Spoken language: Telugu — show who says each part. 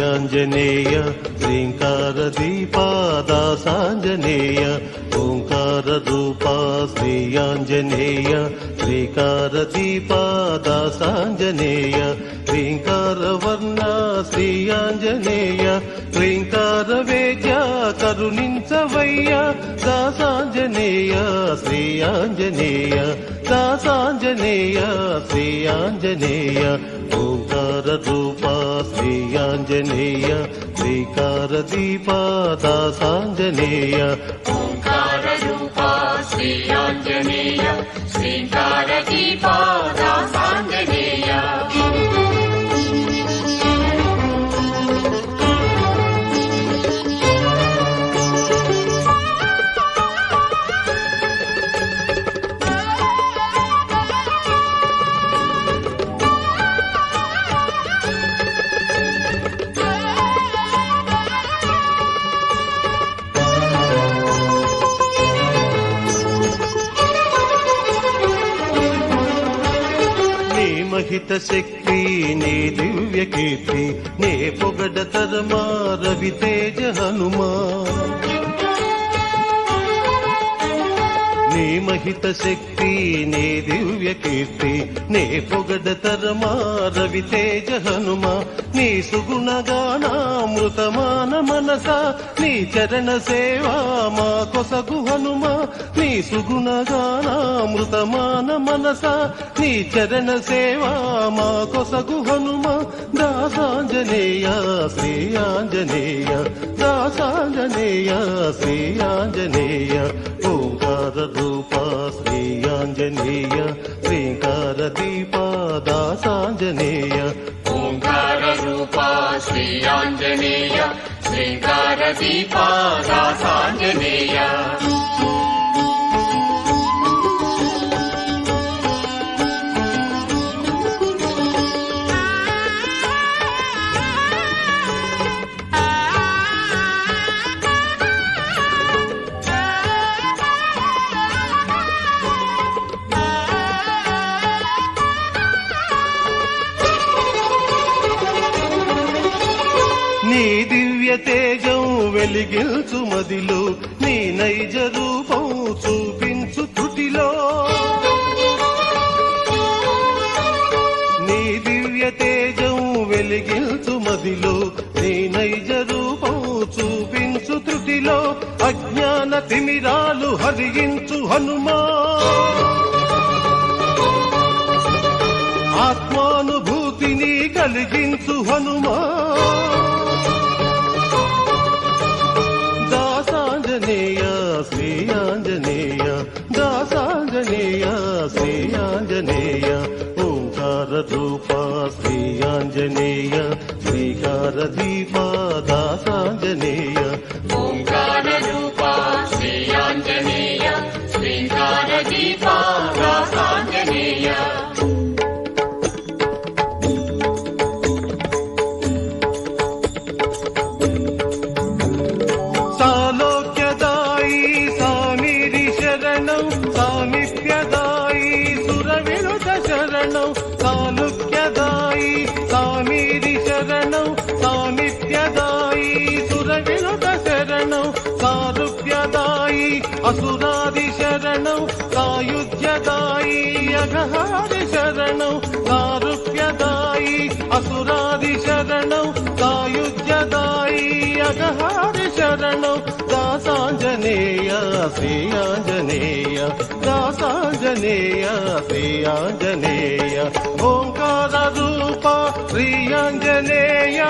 Speaker 1: శ్రీయాంజనేయ శ్రీంకార దీపా దాసాంజనేయ ఓంకార రూపా శ్రీయాంజనేయ శ్రీకార దీపా దాసాంజనేయ శ్రీంకార వర్ణ శ్రీయాంజనేయ శ్రీంకార వేద్య కరుణించవయ్య దాసాంజనేయ శ్రీయాంజనేయ దాసాంజనేయ శ్రీయాంజనేయ ఓంకార రూపా శ్రీయాంజనేయ శ్రీకార దీపా దాసాంజనేయ
Speaker 2: ఓంకార రూపా శ్రీయాంజనేయ శ్రీకార దీపా దాసాంజనేయ
Speaker 1: మహిత శక్తి నీ దివ్య కీర్తి నే పొగడ తరమా రవితేజ హనుమా నీ మహిత శక్తి నీ దివ్య కీర్తి నే పొగడ తరమా రవితేజ హనుమా నీ సుగుణగానామృతమాన మనస నీ చరణ సేవా మా కొసగు హనుమా నీ సుగుణగానామృతమాన మనస నీ చరణ సేవా మా కొసగు హనుమా దాసాంజనేయ శ్రీయాంజనేయ దాసాంజనేయ శ్రీయాంజనేయ ఓంకార రూపా శ్రీయాంజనేయ శ్రీకార దీపా దాసాంజనేయ
Speaker 2: ఓంకార రూపా శ్రీయాంజనేయ శ్రీకార దీపా దాసాంజనేయ
Speaker 1: నీ దివ్య తేజం వెలిగిల్చు మదిలో నీ నైజ రూపం చూపించు తుటిలో నీ దివ్య తేజం వెలిగిల్చు మదిలో నీ నైజ రూపం చూపించు త్రుటిలో అజ్ఞాన తిమిరాలు హరించు హనుమా ఆత్మానుభూతిని కలిగించు హనుమా దాసాంజనేయ శ్రీయాంజనేయ దాసాంజనేయ శ్రీయాంజనేయ ఓంకార రూపా శ్రీయాంజనేయ శ్రీకార దీపా దాసాంజనేయ
Speaker 2: ఓంకార రూపా శ్రీయాంజనేయ శ్రీకార దీపా దాసాంజనేయ
Speaker 1: సాలోక్యదాయి సామిరి శరణం సామిప్యదాయి సురవినుత శరణం సాలుక్యదాయి సామిరి శరణం సామిప్యదాయి సురవినుత శరణం సారుప్యదాయి అసురాది శరణం సాయుధ్యదాయి అఘహారి శరణం సారుప్యదాయి అసురాది శరణం సాయుధ్యదాయి అఘహారి శరణం దాసాంజనేయ శ్రీయాంజనేయ దాసాంజనేయ శ్రీయాంజనేయ ఓంకార రూప శ్రీయాంజనేయ